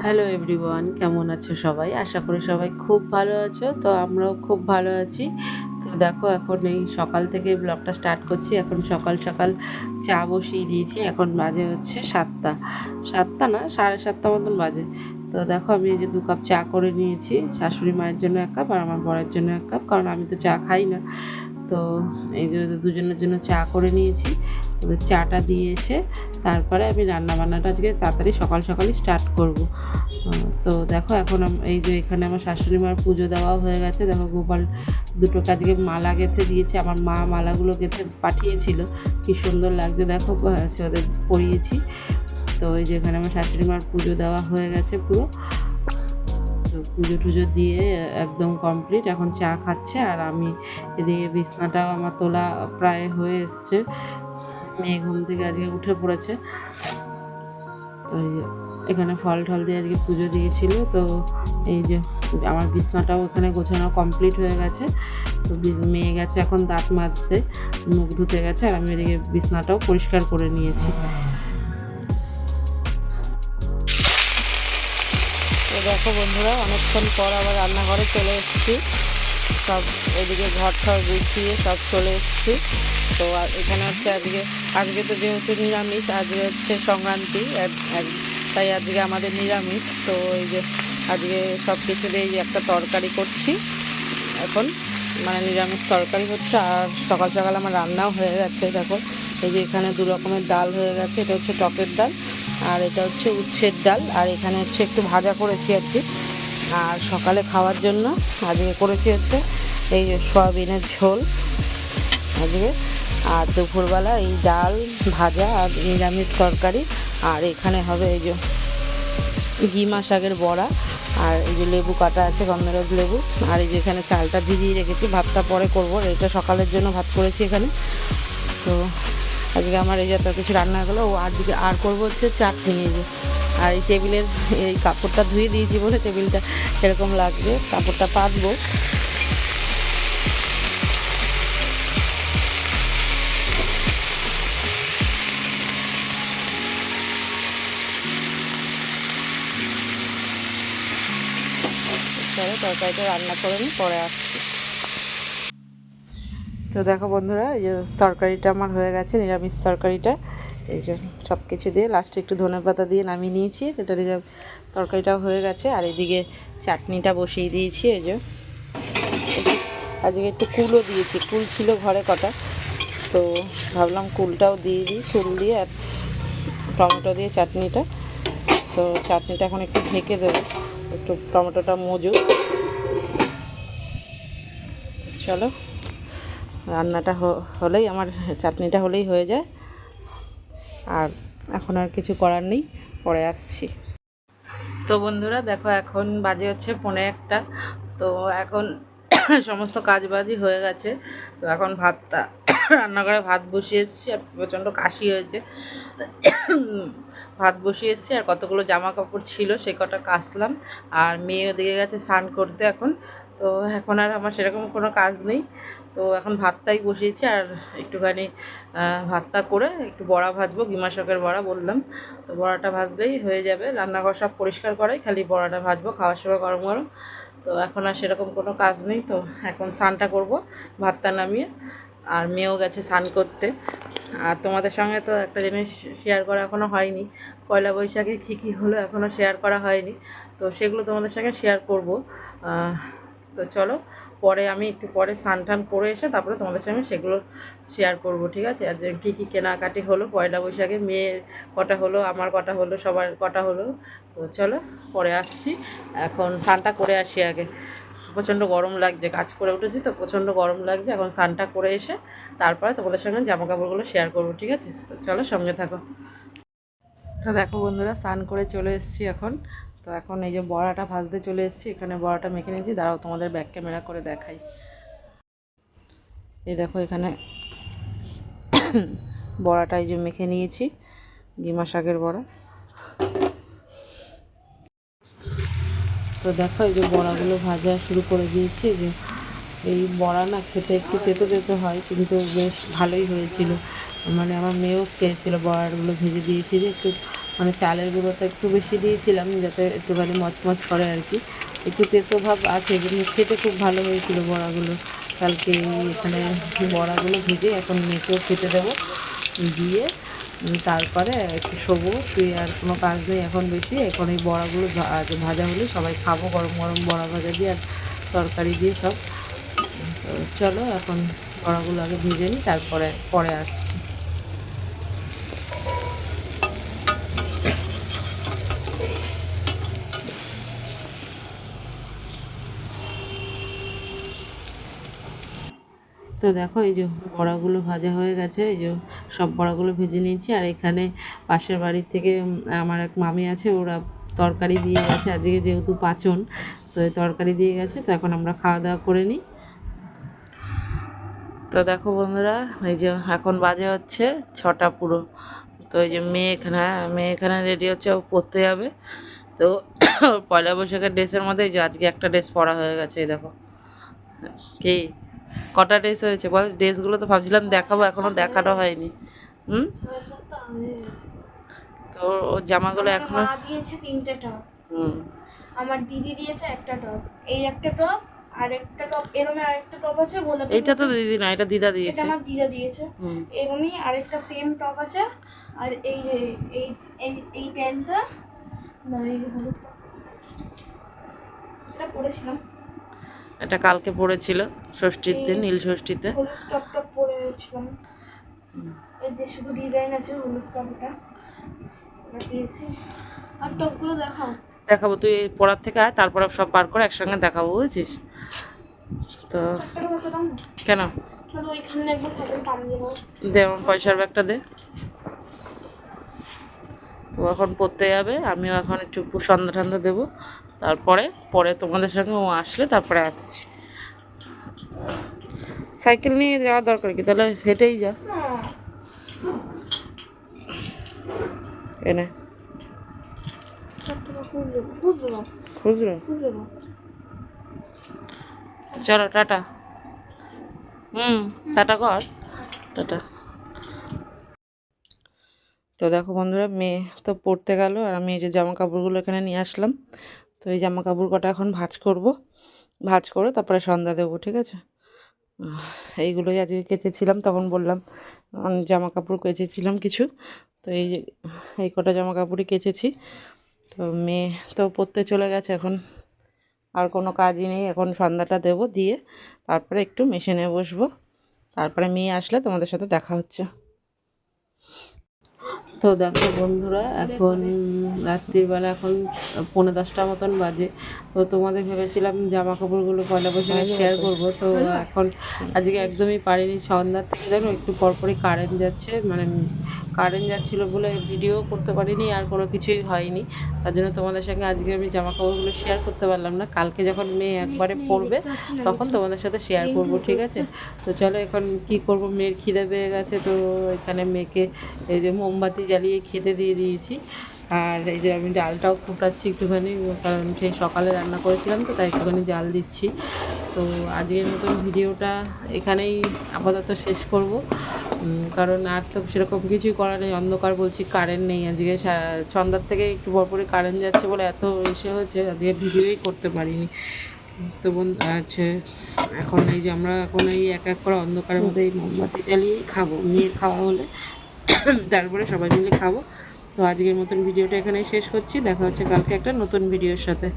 Hello everyone, কেমন আছো সবাই? আশা করি সবাই খুব ভালো আছো। তো আমরাও খুব ভালো আছি। তো দেখো, এখন এই সকাল থেকে ব্লগটা স্টার্ট করছি। এখন সকাল সকাল চা বসিয়ে দিয়েছি। এখন বাজে হচ্ছে 7টা। 7টা না, 7:30 মতন বাজে। তো দেখো, আমি এই যে 2 কাপ চা করে নিয়েছি। শাশুড়ি মায়ের জন্য 1 কাপ আর আমার বরের জন্য 1 কাপ, কারণ আমি তো চা খাই না। তো এই যে দুজনের জন্য চা করে নিয়েছি। ওদের চাটা দিয়ে এসে তারপরে আমি রান্নাবান্নাটা আজকে তাড়াতাড়ি সকাল সকালই স্টার্ট করব। তো দেখো, এখন এই যে এখানে আমার শাশুড়ি মার পুজো দেওয়াও হয়ে গেছে। দেখো, গোপাল দুটোকে আজকে মালা গেঁথে দিয়েছে। আমার মা মালাগুলো গেঁথে পাঠিয়েছিল, কি সুন্দর লাগছে দেখো, ওদের পরিয়েছি। তো এই যে এখানে আমার শাশুড়ি মার পুজো দেওয়া হয়ে গেছে পুরো। তো পুজো টুজো দিয়ে একদম কমপ্লিট। এখন চা খাচ্ছে আর আমি এদিকে বিছনাটাও আমার তোলা প্রায় হয়ে এসছে। মেয়ে ঘুম থেকে আজকে উঠে পড়েছে। তো এখানে ফল টল দিয়ে আজকে পুজো দিয়েছিল। তো এই যে আমার বিছনাটাও এখানে গোছানো কমপ্লিট হয়ে গেছে। তো মেয়ে গেছে এখন দাঁত মাজতে, মুখ ধুতে গেছে, আর আমি এদিকে বিছনাটাও পরিষ্কার করে নিয়েছি। তো দেখো বন্ধুরা, অনেকক্ষণ পর আবার রান্নাঘরে চলে এসেছি। সব এদিকে ঘর ঠর গুছিয়ে সব চলে এসেছি। তো এখানে হচ্ছে আজকে তো যেহেতু নিরামিষ, আজকে হচ্ছে সংক্রান্তি, তাই আজকে আমাদের নিরামিষ। তো এই যে আজকে সব কিছু দিয়ে একটা তরকারি করছি এখন, মানে নিরামিষ তরকারি হচ্ছে। আর সকাল সকাল আমার রান্নাও হয়ে গেছে। দেখো, এই যে এখানে 2 রকমের ডাল হয়ে গেছে। এটা হচ্ছে টকের ডাল আর এটা হচ্ছে উচ্ছের ডাল। আর এখানে হচ্ছে একটু ভাজা করেছি আর কি। আর সকালে খাওয়ার জন্য আজকে করেছি হচ্ছে এই যে সয়াবিনের ঝোল আজকে। আর দুপুরবেলা এই ডাল ভাজা আর নিরামিষ তরকারি। আর এখানে হবে এই যে ঘিমা শাকের বড়া। আর এই যে লেবু কাটা আছে, গন্ধরাজ লেবু। আর এই যে এখানে চালটা ভিজিয়ে রেখেছি, ভাতটা পরে করব। এটা সকালের জন্য ভাত করেছি এখানে। তো আজকে আমার এই যত কিছু রান্না হলো, ও আর করবো হচ্ছে চাটনি। এই যে আর এই টেবিলের এই কাপড়টা ধুয়ে দিয়েছি বলে টেবিলটা এরকম লাগবে, কাপড়টা পাতবো। চলো তরকারিটা রান্না করে নিই, পরে আসছি। তো দেখো বন্ধুরা, এই যে তরকারিটা আমার হয়ে গেছে, নিরামিষ তরকারিটা। এই যে সব কিছু দিয়ে লাস্টে একটু ধনেপাতা দিয়ে নামিয়ে নিয়েছি। এটা তরকারিটাও হয়ে গেছে। আর এদিকে চাটনিটা বসিয়ে দিয়েছি। এই যে আজকে একটু কুলও দিয়েছি, কুল ছিল ঘরে কটা, তো ভাবলাম কুলটাও দিয়ে দিই। কুল দিয়ে আর টমেটো দিয়ে চাটনিটা। তো চাটনিটা এখন একটু ঢেকে দেবো, একটু টমেটোটা মজুক। চলো, রান্নাটা হলেই আমার চাটনিটা হলেই হয়ে যায়। আর এখন আর কিছু করার নেই, পরে আসছি। তো বন্ধুরা দেখো, এখন বাজে হচ্ছে 1:45। তো এখন সমস্ত কাজবাজই হয়ে গেছে। তো এখন ভাতটা রান্নাঘরে ভাত বসিয়ে এসেছি। আর প্রচণ্ড কাশি হয়েছে, ভাত বসিয়ে এসেছি। আর কতগুলো জামা কাপড় ছিল সে কটা কাচলাম। আর মেয়ে ওদিকে গেছে স্নান করতে এখন। তো এখন আর আমার সেরকম কোনো কাজ নেই। তো এখন ভাতটাই বসিয়েছি। আর একটুখানি ভাতটা করে একটু বড়া ভাজবো, গিমা শাকের বড়া বললাম। তো বড়াটা ভাজলেই হয়ে যাবে। রান্নাঘর সব পরিষ্কার করাই, খালি বড়াটা ভাজবো খাওয়ার সময় গরম গরম। তো এখন আর সেরকম কোনো কাজ নেই। তো এখন স্নানটা করব ভাতটা নামিয়ে। আর মেয়েও গেছে স্নান করতে। আর তোমাদের সঙ্গে তো একটা জিনিস শেয়ার করা এখনও হয়নি, পয়লা বৈশাখে কী কী হলো এখনও শেয়ার করা হয়নি। তো সেগুলো তোমাদের সঙ্গে শেয়ার করব। তো চলো, পরে আমি একটু পরে স্নান টান করে এসে তারপরে তোমাদের সঙ্গে সেগুলো শেয়ার করব, ঠিক আছে? আর যে কী কী কেনাকাটি হলো পয়লা বৈশাখে, মেয়ের কটা হলো, আমার কটা হলো, সবার কটা হলো। তো চলো পরে আসছি। এখন স্নানটা করে আসি আগে। প্রচণ্ড গরম লাগছে, কাজ করে উঠেছি তো প্রচণ্ড গরম লাগছে। এখন স্নানটা করে এসে তারপরে তোমাদের সঙ্গে জামা কাপড়গুলো শেয়ার করবো, ঠিক আছে? তো চলো সঙ্গে থাকো। তো দেখো বন্ধুরা, স্নান করে চলে এসেছি এখন। তো এখন এই যে বড়াটা ভাজতে চলে এসেছি। এখানে বড়াটা মেখে নিয়েছি, দাঁড়াও তোমাদের ব্যাক ক্যামেরা করে দেখাই। এই দেখো, এখানে বড়াটা এই যে মেখে নিয়েছি, গিমা শাকের বড়া। তো দেখো, এই যে বড়াগুলো ভাজা শুরু করে দিয়েছি। যে এই বড়া না খেতে একটু তেতো তেতো হয়, কিন্তু বেশ ভালোই হয়েছিল। মানে আমার মেয়েও খেয়েছিল, বড়াগুলো ভেজে দিয়েছি যে একটু মানে চালের গুঁড়োটা একটু বেশি দিয়েছিলাম যাতে একটুখানি মচমচ করে আর কি। একটু তেতো ভাব আছে কিন্তু খেতে খুব ভালো হয়েছিল বড়াগুলো। কালকে এখানে বড়াগুলো ভেজে এখন মেয়েকেও খেতে দেবো, দিয়ে তারপরে একটু শোবো, শুয়ে আর কোনো কাজ নেই এখন বেশি। এখন এই বড়াগুলো ভাজা হলে সবাই খাবো, গরম গরম বড়া ভাজা দিয়ে আর তরকারি দিয়ে সব। তো চলো এখন বড়াগুলো আগে ভেজে নিই, তারপরে পরে আসছি। তো দেখো এই যে বড়াগুলো ভাজা হয়ে গেছে, এই যে সব বড়াগুলো ভেজে নিয়েছি। আর এখানে পাশের বাড়ির থেকে আমার এক মামি আছে, ওরা তরকারি দিয়ে গেছে আজকে যেহেতু পাচন, তো তরকারি দিয়ে গেছে। তো এখন আমরা খাওয়া দাওয়া করে নিই। তো দেখো বন্ধুরা, এই যে এখন বাজে হচ্ছে 6টা পুরো। তো এই যে মেয়ে এখানে রেডি হচ্ছে, ও পড়তে যাবে। তো পয়লা বৈশাখের ড্রেসের মধ্যে এই যে আজকে একটা ড্রেস পরা হয়ে গেছে। এই দেখো কি কটা ড্রেস হয়েছে বল। ড্রেসগুলো তো ভাবছিলাম দেখাবো, এখনো দেখানো হয়নি। তো ওর জামাগুলো এখনো দিয়েছে 3টে টপ, হুম, আমার দিদি দিয়েছে একটা টপ, এই একটা টপ আর একটা টপ, এরমে আরেকটা টপ আছে গোলাপি। এইটা তো দিদি না, এটা দিদা দিয়েছে। এটা আমার দিদা দিয়েছে। এরমই আরেকটা সেম টপ আছে। আর এই যে এই প্যান্টটা না, এই হলুদ এটা পরেছিলাম, এটা কালকে পরেছিল ষষ্ঠীর দিন, নীল ষষ্ঠীতে হলুদ টপ পরেছিলাম। এই যে শুধু ডিজাইন আছে হলুদ টপটা, এটা দিয়েছি। আর টপগুলো দেখাবো, তুই পড়ার থেকে আয়, তারপরে সব বার করে একসঙ্গে দেখাবো, বুঝেছিস? তো কেন দে, আমার পয়সার ব্যাগটা দে। তো এখন পড়তে যাবে, আমিও এখন একটু সন্ধ্যা ঠান্ডা দেবো, তারপরে তোমাদের সঙ্গে ও আসলে তারপরে আসছি। সাইকেল নিয়ে যাওয়ার দরকার কি, তাহলে হেঁটেই যা। এনে খুচরো, চলো টাটা। টাটা কর, টাটা। তো দেখো বন্ধুরা, মেয়ে তো পড়তে গেল, আর আমি এই যে জামা কাপড়গুলো এখানে নিয়ে আসলাম। তো এই জামা কাপড় কটা এখন ভাঁজ করব, ভাঁজ করে তারপরে সন্ধ্যা দেবো, ঠিক আছে? এইগুলোই আজকে কেচেছিলাম, তখন বললাম জামা কাপড় কেচেছিলাম কিছু। তো এই কটা জামা কাপড়ই কেচেছি। তো মেয়ে তো পড়তে চলে গেছে, এখন আর কোনো কাজই নেই। এখন সন্ধ্যাটা দেবো, দিয়ে তারপরে একটু মেশিনে বসবো, তারপরে মেয়ে আসলে তোমাদের সাথে দেখা হচ্ছে। তো দেখো বন্ধুরা, এখন রাত্রিবেলা এখন 9:30 মতন বাজে। তো তোমাদের ভেবেছিলাম জামা কাপড়গুলো পয়লা বৈশাখে শেয়ার করব। তো এখন আজকে একদমই পারিনি, সন্ধ্যার থেকে জানো একটু পরপরই কারেন্ট যাচ্ছে, মানে কারেন্ট যাচ্ছিলো বলে ভিডিও করতে পারিনি, আর কোনো কিছুই হয়নি। তার জন্য তোমাদের সঙ্গে আজকে আমি জামা কাপড়গুলো শেয়ার করতে পারলাম না। কালকে যখন মেয়ে একবারে পড়বে তখন তোমাদের সাথে শেয়ার করব, ঠিক আছে? তো চলো এখন কি করব, মেয়ের খিদে পেয়ে গেছে। তো এখানে মেয়েকে এই যে মোমবাতি জ্বালিয়ে খেতে দিয়ে দিয়েছি। আর এই যে আমি ডালটাও ফুটাচ্ছি একটুখানি, কারণ সেই সকালে রান্না করেছিলাম, তো তাই একটুখানি জাল দিচ্ছি। তো আজকের মতন ভিডিওটা এখানেই আপাতত শেষ করব, কারণ আর তো সেরকম কিছুই করা নেই। অন্ধকার, বলছি কারেন্ট নেই আজকে, সন্ধ্যার থেকে একটু পরপরই কারেন্ট যাচ্ছে বলে এত এসে হচ্ছে, আজকে ভিডিওই করতে পারিনি। তো আছে এখন এই যে আমরা এখন এই এক এক করে অন্ধকারের মধ্যে এই মোমবাতি জ্বালিয়েই খাবো, মেয়ের খাওয়া হলে তারপরে সবাই মিলে খাবো। তো আজকের মতন ভিডিওটা এখানেই শেষ করছি, দেখা হচ্ছে কালকে একটা নতুন ভিডিওর সাথে।